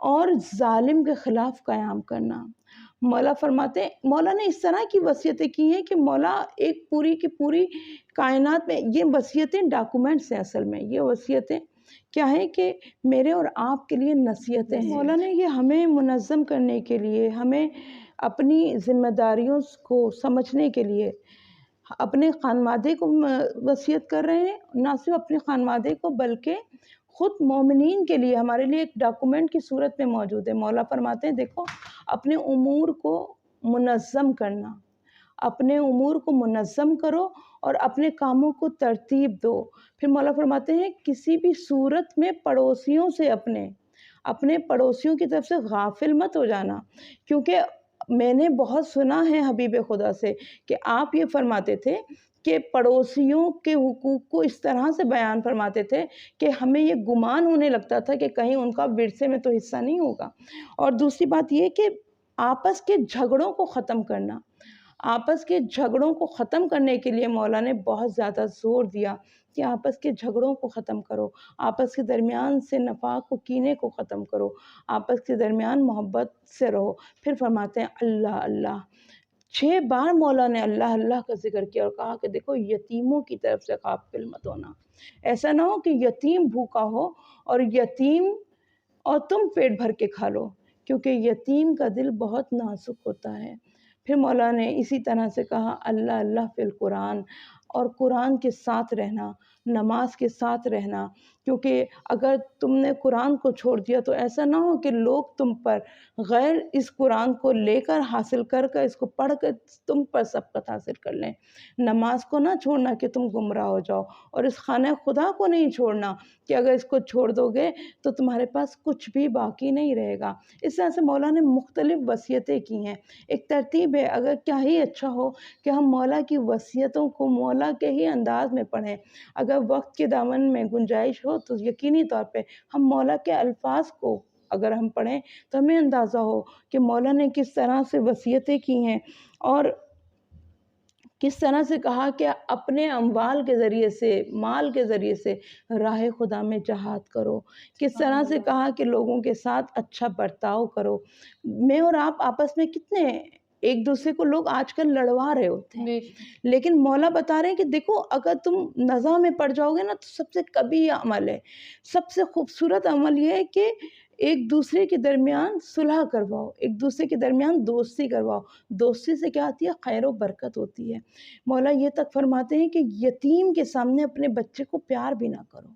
اور ظالم کے خلاف قیام کرنا۔ مولا فرماتے ہیں، مولا نے اس طرح کی وصیتیں کی ہیں کہ مولا ایک پوری کی پوری کائنات میں، یہ وصیتیں ڈاکومنٹس ہیں، اصل میں یہ وصیتیں کیا ہے کہ میرے اور آپ کے لیے نصیحتیں ہیں۔ مولا نے یہ ہمیں منظم کرنے کے لیے، ہمیں اپنی ذمہ داریوں کو سمجھنے کے لیے اپنے خانوادے کو وصیت کر رہے ہیں، نہ صرف اپنے خانوادے کو بلکہ خود مومنین کے لیے ہمارے لیے ایک ڈاکومنٹ کی صورت میں موجود ہے۔ مولا فرماتے ہیں دیکھو اپنے امور کو منظم کرنا، اپنے امور کو منظم کرو اور اپنے کاموں کو ترتیب دو۔ پھر مولا فرماتے ہیں کسی بھی صورت میں پڑوسیوں سے اپنے پڑوسیوں کی طرف سے غافل مت ہو جانا، کیونکہ میں نے بہت سنا ہے حبیب خدا سے کہ آپ یہ فرماتے تھے کہ پڑوسیوں کے حقوق کو اس طرح سے بیان فرماتے تھے کہ ہمیں یہ گمان ہونے لگتا تھا کہ کہیں ان کا ورثے میں تو حصہ نہیں ہوگا۔ اور دوسری بات یہ کہ آپس کے جھگڑوں کو ختم کرنا، آپس کے جھگڑوں کو ختم کرنے کے لیے مولا نے بہت زیادہ زور دیا کہ آپس کے جھگڑوں کو ختم کرو، آپس کے درمیان سے نفاق و کینے کو ختم کرو، آپس کے درمیان محبت سے رہو۔ پھر فرماتے ہیں اللہ اللہ، 6 بار مولا نے اللہ اللہ کا ذکر کیا اور کہا کہ دیکھو یتیموں کی طرف سے غافل مت ہونا، ایسا نہ ہو کہ یتیم بھوکا ہو اور تم پیٹ بھر کے کھا لو، کیونکہ یتیم کا دل بہت نازک ہوتا ہے۔ پھر مولا نے اسی طرح سے کہا اللہ اللہ فی القرآن، اور قرآن کے ساتھ رہنا، نماز کے ساتھ رہنا، کیونکہ اگر تم نے قرآن کو چھوڑ دیا تو ایسا نہ ہو کہ لوگ تم پر غیر اس قرآن کو لے کر حاصل کر اس کو پڑھ کر تم پر سبقت حاصل کر لیں۔ نماز کو نہ چھوڑنا کہ تم گمراہ ہو جاؤ، اور اس خانہ خدا کو نہیں چھوڑنا کہ اگر اس کو چھوڑ دو گے تو تمہارے پاس کچھ بھی باقی نہیں رہے گا۔ اس طرح سے مولا نے مختلف وصیتیں کی ہیں۔ ایک ترتیب ہے، اگر کیا ہی اچھا ہو کہ ہم مولا کی وصیتوں کو مولا کے ہی انداز میں پڑھیں، اگر وقت کے دامن میں گنجائش ہو تو یقینی طور پہ ہم مولا کے الفاظ کو اگر ہم پڑھیں تو ہمیں اندازہ ہو کہ مولا نے کس طرح سے وصیتیں کی ہیں اور کس طرح سے کہا کہ اپنے اموال کے ذریعے سے، مال کے ذریعے سے راہ خدا میں جہاد کرو، کس طرح سے کہا کہ لوگوں کے ساتھ اچھا برتاؤ کرو۔ میں اور آپ آپس میں کتنے ایک دوسرے کو لوگ آج کل لڑوا رہے ہوتے ہیں، لیکن مولا بتا رہے ہیں کہ دیکھو اگر تم نزاع میں پڑ جاؤ گے نا تو سب سے قبیح عمل ہے، سب سے خوبصورت عمل یہ ہے کہ ایک دوسرے کے درمیان صلح کرواؤ، ایک دوسرے کے درمیان دوستی کرواؤ۔ دوستی سے کیا آتی ہے؟ خیر و برکت ہوتی ہے۔ مولا یہ تک فرماتے ہیں کہ یتیم کے سامنے اپنے بچے کو پیار بھی نہ کرو،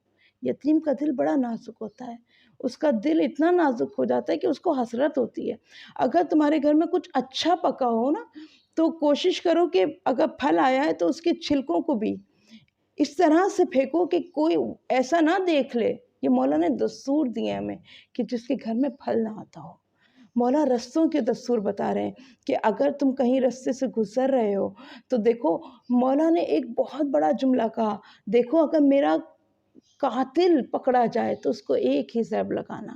یتیم کا دل بڑا نازک ہوتا ہے، اس کا دل اتنا نازک ہو جاتا ہے کہ اس کو حسرت ہوتی ہے۔ اگر تمہارے گھر میں کچھ اچھا پکا ہو نا تو کوشش کرو کہ اگر پھل آیا ہے تو اس کے چھلکوں کو بھی اس طرح سے پھینکو کہ کوئی ایسا نہ دیکھ لے۔ یہ مولا نے دستور دیے ہمیں کہ جس کے گھر میں پھل نہ آتا ہو۔ مولا رستوں کے دستور بتا رہے ہیں کہ اگر تم کہیں رستے سے گزر رہے ہو تو دیکھو مولا نے ایک بہت بڑا جملہ کہا، دیکھو اگر میرا قاتل پکڑا جائے تو اس کو ایک ہی ضرب لگانا،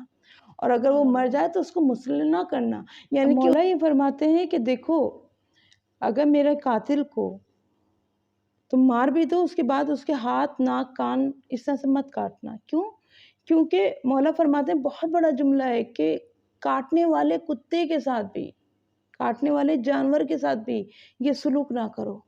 اور اگر وہ مر جائے تو اس کو مسلم نہ کرنا۔ یعنی مولا یہ فرماتے ہیں کہ دیکھو اگر میرے قاتل کو تم مار بھی دو، اس کے بعد اس کے ہاتھ، ناک، کان اس طرح سے مت کاٹنا۔ کیوں؟ کیونکہ مولا فرماتے ہیں بہت بڑا جملہ ہے کہ کاٹنے والے کتے کے ساتھ بھی، کاٹنے والے جانور کے ساتھ بھی یہ سلوک نہ کرو۔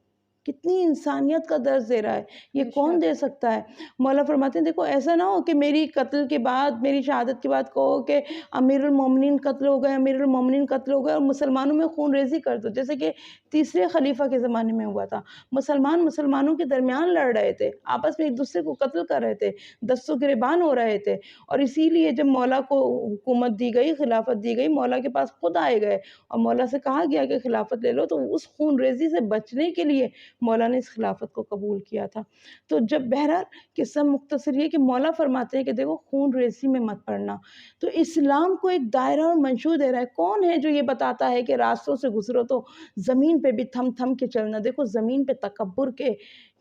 کتنی انسانیت کا درس دے رہا ہے، یہ کون دے سکتا ہے؟ مولا فرماتے ہیں دیکھو ایسا نہ ہو کہ میری قتل کے بعد، میری شہادت کے بعد کہو کہ امیر المومنین قتل ہو گئے، امیر المومنین قتل ہو گئے، اور مسلمانوں میں خون ریزی کر دو، جیسے کہ تیسرے خلیفہ کے زمانے میں ہوا تھا۔ مسلمانوں کے درمیان لڑ رہے تھے، آپس میں ایک دوسرے کو قتل کر رہے تھے، دست و گریبان ہو رہے تھے، اور اسی لیے جب مولا کو حکومت دی گئی، خلافت دی گئی، مولا کے پاس خود آئے گئے اور مولا سے کہا گیا کہ خلافت لے لو، تو اس خون ریزی سے بچنے کے لیے مولا نے اس خلافت کو قبول کیا تھا۔ تو جب بہرحال قصہ مختصر یہ کہ مولا فرماتے ہیں کہ دیکھو خون ریزی میں مت پڑنا، تو اسلام کو ایک دائرہ اور منشور دے رہا ہے۔ کون ہے جو یہ بتاتا ہے کہ راستوں سے گزرو تو زمین پہ بھی تھم تھم کے چلنا؟ دیکھو زمین پہ تکبر کے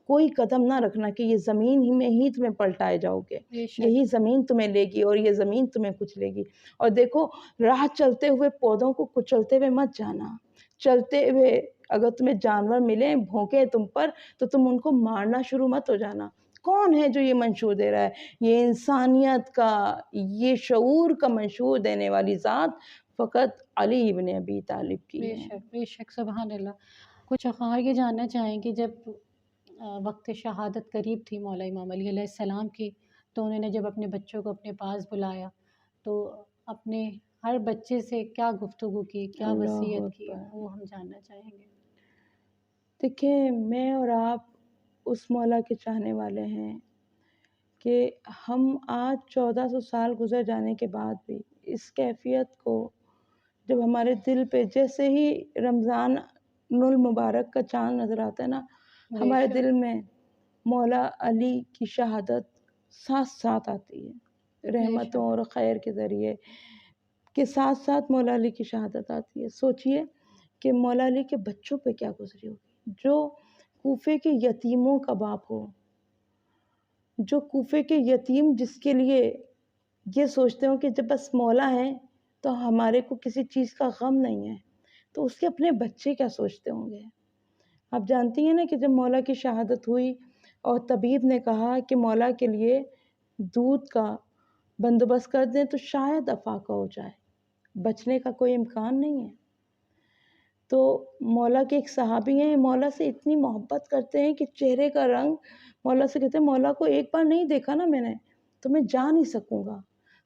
کوئی قدم نہ رکھنا کہ یہ زمین ہی میں ہی تمہیں پلٹائے جاؤ گے، یہی زمین تمہیں لے گی اور یہ زمین تمہیں کچھ لے گی۔ اور دیکھو راہ چلتے ہوئے پودوں کو کچلتے ہوئے مت جانا، چلتے ہوئے اگر تمہیں جانور ملیں بھونکیں تم پر تو تم ان کو مارنا شروع مت ہو جانا۔ کون ہے جو یہ منشور دے رہا ہے؟ یہ انسانیت کا، یہ شعور کا منشور دینے والی ذات فقط علی ابن ابی طالب کی ہے۔ بے شک بے شک، سبحان اللہ۔ کچھ اور یہ جاننا چاہیں کہ جب وقت شہادت قریب تھی مولا امام علی علیہ السلام کی، تو انہوں نے جب اپنے بچوں کو اپنے پاس بلایا تو اپنے ہر بچے سے کیا گفتگو کی، کیا اللہ وصیت کی، اکبر۔ وہ ہم جاننا چاہیں گے۔ دیکھیں، میں اور آپ اس مولا کے چاہنے والے ہیں کہ ہم آج 1400 سال گزر جانے کے بعد بھی اس کیفیت کو جب ہمارے دل پہ جیسے ہی رمضان المبارک کا چاند نظر آتا ہے نا، بے ہمارے شک، دل میں مولا علی کی شہادت ساتھ ساتھ آتی ہے، بے رحمتوں شک، اور خیر کے ذریعے کے ساتھ ساتھ مولا علی کی شہادت آتی ہے۔ سوچئے کہ مولا علی کے بچوں پہ کیا گزری ہوگی، جو کوفے کے یتیموں کا باپ ہو، جو کوفے کے یتیم جس کے لیے یہ سوچتے ہوں کہ جب بس مولا ہے تو ہمارے کو کسی چیز کا غم نہیں ہے، تو اس کے اپنے بچے کیا سوچتے ہوں گے۔ آپ جانتی ہیں نا کہ جب مولا کی شہادت ہوئی اور طبیب نے کہا کہ مولا کے لیے دودھ کا بندوبست کر دیں تو شاید افاقہ ہو جائے، بچنے کا کوئی امکان نہیں ہے، تو مولا کے ایک صحابی ہیں، مولا سے اتنی محبت کرتے ہیں کہ چہرے کا رنگ، مولا سے کہتے ہیں مولا کو ایک بار نہیں دیکھا نا میں نے تو میں جا نہیں سکوں گا،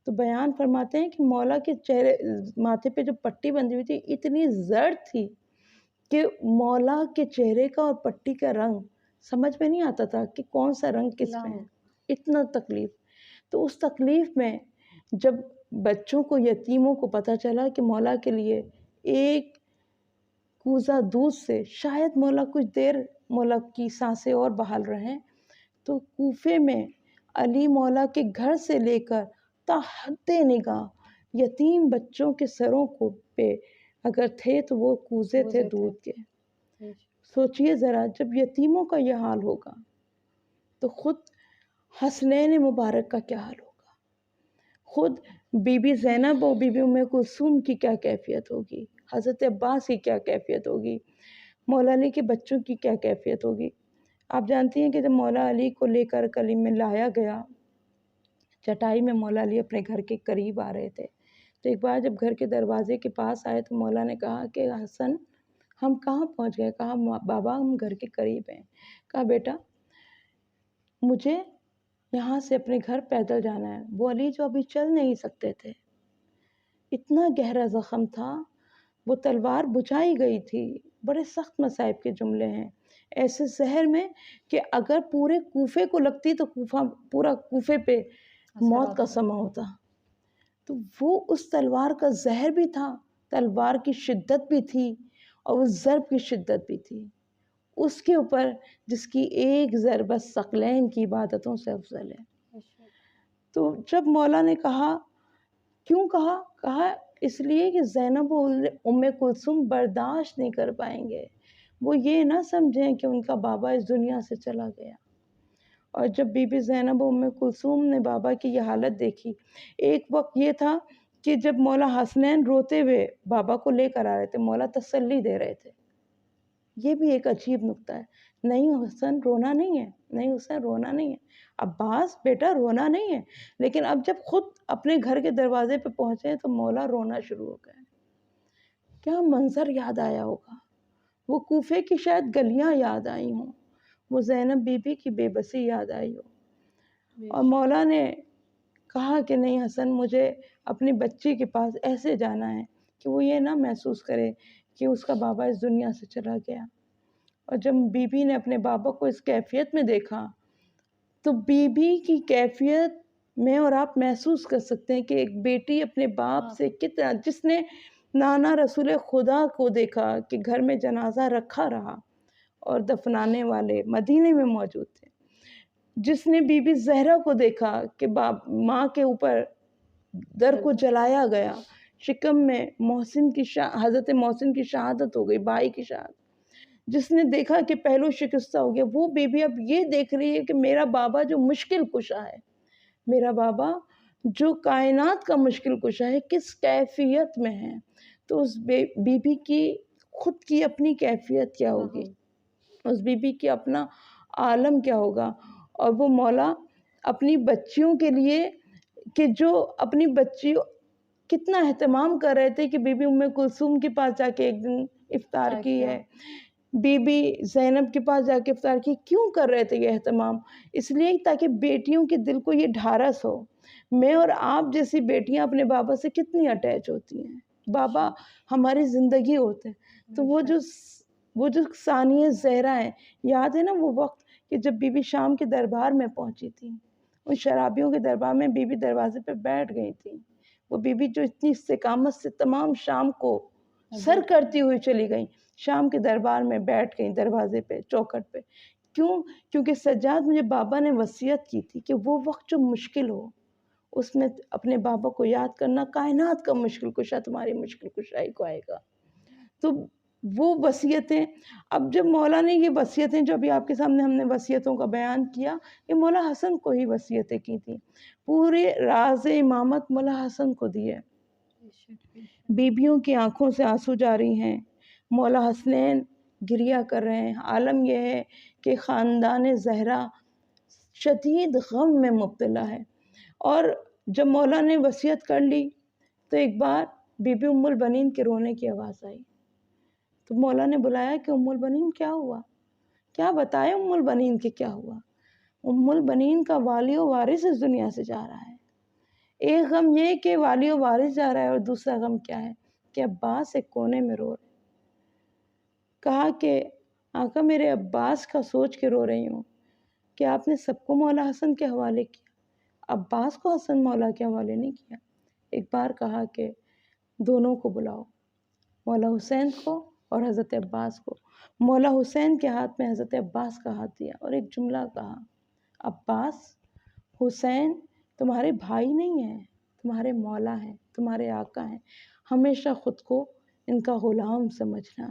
تو بیان فرماتے ہیں کہ مولا کے چہرے ماتھے پہ جو پٹی بندھی ہوئی تھی اتنی زرد تھی کہ مولا کے چہرے کا اور پٹی کا رنگ سمجھ میں نہیں آتا تھا کہ کون سا رنگ کس پہ ہے، اتنا تکلیف۔ تو اس تکلیف میں جب بچوں کو، یتیموں کو پتہ چلا کہ مولا کے لیے ایک کوزہ دودھ سے شاید مولا کچھ دیر مولا کی سانسیں اور بحال رہیں، تو کوفے میں علی مولا کے گھر سے لے کر تا حد نگاہ یتیم بچوں کے سروں کو پہ اگر تھے تو وہ کوزے تھے دودھ کے۔ بے شک، سوچئے ذرا جب یتیموں کا یہ حال ہوگا تو خود حسنین مبارک کا کیا حال ہوگا، خود بی بی زینب اور بی بی ام کلثوم کی کیا کیفیت ہوگی، حضرت عباس کی کیا کیفیت ہوگی، مولا علی کے بچوں کی کیا کیفیت ہوگی۔ آپ جانتی ہیں کہ جب مولا علی کو لے کر کلیم میں لایا گیا، چٹائی میں مولا علی اپنے گھر کے قریب آ رہے تھے، تو ایک بار جب گھر کے دروازے کے پاس آئے تو مولا نے کہا کہ حسن ہم کہاں پہنچ گئے، کہا بابا ہم گھر کے قریب ہیں، کہا بیٹا مجھے یہاں سے اپنے گھر پیدل جانا ہے۔ وہ علی جو ابھی چل نہیں سکتے تھے، اتنا گہرا زخم تھا، وہ تلوار بجھائی گئی تھی، بڑے سخت مصائب کے جملے ہیں، ایسے زہر میں کہ اگر پورے کوفے کو لگتی تو پورا کوفے پہ موت کا سما ہوتا، تو وہ اس تلوار کا زہر بھی تھا، تلوار کی شدت بھی تھی اور اس ضرب کی شدت بھی تھی، اس کے اوپر جس کی ایک ضربہ ثقلین کی عبادتوں سے افضل ہے۔ بے شک، تو جب مولا نے کہا، کیوں کہا؟ کہا اس لیے کہ زینب و ام کلثوم برداشت نہیں کر پائیں گے، وہ یہ نہ سمجھیں کہ ان کا بابا اس دنیا سے چلا گیا۔ اور جب بی بی زینب و ام کلثوم نے بابا کی یہ حالت دیکھی، ایک وقت یہ تھا کہ جب مولا حسنین روتے ہوئے بابا کو لے کر آ رہے تھے، مولا تسلی دے رہے تھے، یہ بھی ایک عجیب نکتہ ہے، نہیں حسن رونا نہیں ہے، نہیں حسن رونا نہیں ہے، عباس بیٹا رونا نہیں ہے، لیکن اب جب خود اپنے گھر کے دروازے پہ پہنچے تو مولا رونا شروع ہو گئے۔ کیا منظر یاد آیا ہوگا، وہ کوفے کی شاید گلیاں یاد آئی ہوں، وہ زینب بی بی کی بے بسی یاد آئی ہو، بے اور شک، مولا نے کہا کہ نہیں حسن مجھے اپنی بچی کے پاس ایسے جانا ہے کہ وہ یہ نہ محسوس کرے کہ اس کا بابا اس دنیا سے چلا گیا۔ اور جب بی بی نے اپنے بابا کو اس کیفیت میں دیکھا تو بی بی کی کیفیت میں اور آپ محسوس کر سکتے ہیں کہ ایک بیٹی اپنے باپ سے کتنا، جس نے نانا رسول خدا کو دیکھا کہ گھر میں جنازہ رکھا رہا اور دفنانے والے مدینے میں موجود تھے، جس نے بی بی زہرا کو دیکھا کہ ماں کے اوپر در کو جلایا گیا، شکم میں حضرت محسن کی شہادت ہو گئی، بھائی کی شہادت، جس نے دیکھا کہ پہلو شکستہ ہو گیا، وہ بی بی اب یہ دیکھ رہی ہے کہ میرا بابا جو مشکل کشا ہے، میرا بابا جو کائنات کا مشکل کشا ہے کس کیفیت میں ہے، تو اس بی بی کی خود کی اپنی کیفیت کیا ہوگی، اس بی بی کی اپنا عالم کیا ہوگا، اور وہ مولا اپنی بچیوں کے لیے کہ جو اپنی بچیوں کتنا اہتمام کر رہے تھے کہ بی بی ام کلثوم کے پاس جا کے ایک دن افطار کی ہے، بی بی زینب کے پاس جا کے افطار کی. کیوں کر رہے تھے یہ اہتمام؟ اس لیے تاکہ بیٹیوں کے دل کو یہ ڈھارس ہو. میں اور آپ جیسی بیٹیاں اپنے بابا سے کتنی اٹیچ ہوتی ہیں. بابا ہماری زندگی ہوتے ہیں. تو وہ جو ثانیہ زہرا ہیں، یاد ہے نا وہ وقت کہ جب بی بی شام کے دربار میں پہنچی تھی، ان شرابیوں کے دربار میں بی بی دروازے پہ بیٹھ گئی تھی. وہ بی بی جو اتنی استقامت سے تمام شام کو سر کرتی ہوئی چلی گئی، شام کے دربار میں بیٹھ گئی دروازے پہ، چوکھٹ پہ. کیوں؟ کیونکہ سجاد مجھے بابا نے وصیت کی تھی کہ وہ وقت جو مشکل ہو اس میں اپنے بابا کو یاد کرنا، کائنات کا مشکل کشا تمہاری مشکل کشائی کو آئے گا. تو وہ وصیتیں، اب جب مولا نے یہ وصیتیں جو ابھی آپ کے سامنے ہم نے وصیتوں کا بیان کیا، یہ مولا حسن کو ہی وصیتیں کی تھیں. پورے راز امامت مولا حسن کو دی ہے. بیبیوں کی آنکھوں سے آنسو جاری ہیں، مولا حسنین گریہ کر رہے ہیں. عالم یہ ہے کہ خاندان زہرا شدید غم میں مبتلا ہے. اور جب مولا نے وصیت کر لی تو ایک بار بی بی ام البنین کے رونے کی آواز آئی. تو مولا نے بلایا کہ ام البنین کیا ہوا؟ کیا بتائے ام البنین کہ کیا ہوا؟ ام البنین کا والی و وارث اس دنیا سے جا رہا ہے. ایک غم یہ کہ والی و وارث جا رہا ہے، اور دوسرا غم کیا ہے کہ عباس ایک کونے میں رو رہے. کہا کہ آقا میرے عباس کا سوچ کے رو رہی ہوں کہ آپ نے سب کو مولا حسن کے حوالے کیا، عباس کو حسن مولا کے حوالے نہیں کیا. ایک بار کہا کہ دونوں کو بلاؤ، مولا حسین کو اور حضرت عباس کو. مولا حسین کے ہاتھ میں حضرت عباس کا ہاتھ دیا اور ایک جملہ کہا، عباس، حسین تمہارے بھائی نہیں ہیں، تمہارے مولا ہیں، تمہارے آقا ہیں. ہمیشہ خود کو ان کا غلام سمجھنا.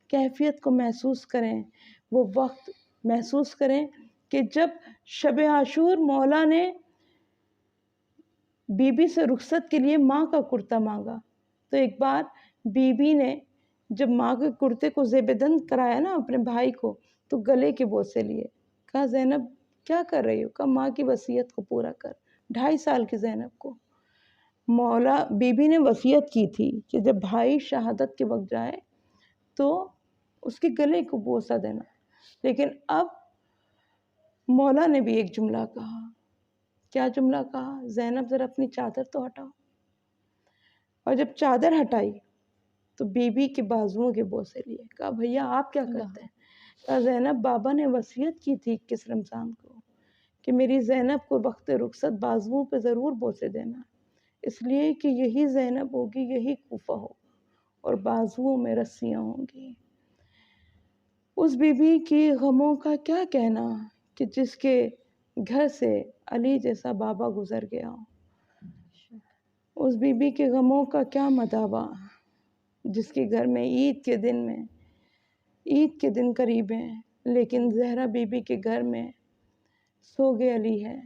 کیفیت کو محسوس کریں، وہ وقت محسوس کریں کہ جب شب عاشور مولا نے بی بی سے رخصت کے لیے ماں کا کرتا مانگا، تو ایک بار بی بی نے جب ماں کے کرتے کو زیب دند کرایا نا اپنے بھائی کو، تو گلے کے بوسے لیے. کہا زینب کیا کر رہی ہو؟ کہا ماں کی وصیت کو پورا کر. 2.5 سال کی زینب کو مولا بی بی نے وصیت کی تھی کہ جب بھائی شہادت کے وقت جائے تو اس کے گلے کو بوسہ دینا. لیکن اب مولا نے بھی ایک جملہ کہا. کیا جملہ کہا؟ زینب ذرا اپنی چادر تو ہٹاؤ. اور جب چادر ہٹائی تو بی بی کے بازوؤں کے بوسے لیے. کہا بھیا آپ کیا کرتے ہیں؟ کہا زینب بابا نے وصیت کی تھی 21 رمضان کو کہ میری زینب کو وقت رخصت بازوؤں پہ ضرور بوسے دینا، اس لیے کہ یہی زینب ہوگی، یہی کوفہ ہوگا اور بازوؤں میں رسیاں ہوں گی. اس بی بی کی غموں کا کیا کہنا کہ جس کے گھر سے علی جیسا بابا گزر گیا ہو. اس بی بی کے غموں کا کیا مداوع جس کے گھر میں عید کے دن قریب ہیں، لیکن زہرا بی بی کے گھر میں سوگ علی ہے،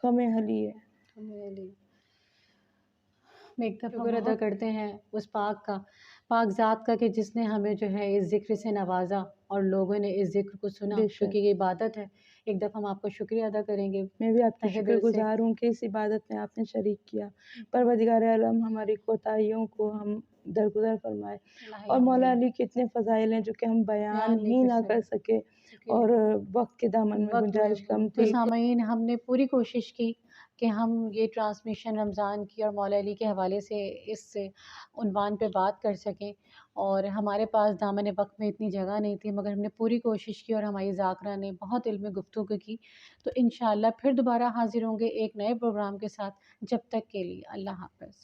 غم علی ہے. ایک دفعہ شکر ادا کرتے ہیں اس پاک ذات کا کہ جس نے ہمیں جو ہے اس ذکر سے نوازا اور لوگوں نے اس ذکر کو سنا، کیونکہ یہ عبادت ہے. ایک دفعہ ہم آپ کا شکریہ ادا کریں گے. میں بھی آپ کی شکر گزار ہوں کہ اس عبادت میں آپ نے شریک کیا. پروردگار عالم ہماری کوتاہیوں کو ہم درگزر فرمائے. اور مولا علی کے اتنے فضائل ہیں جو کہ ہم بیان ہی نہ کر سکے، اور وقت کے دامن میں گنجائش کم تھی. سامعین، ہم نے پوری کوشش کی کہ ہم یہ ٹرانسمیشن رمضان کی اور مولا علی کے حوالے سے اس عنوان پہ بات کر سکیں، اور ہمارے پاس دامن وقت میں اتنی جگہ نہیں تھی، مگر ہم نے پوری کوشش کی اور ہماری ذاکرہ نے بہت علم گفتگو کی. تو انشاءاللہ پھر دوبارہ حاضر ہوں گے ایک نئے پروگرام کے ساتھ. جب تک کے لیے اللہ حافظ.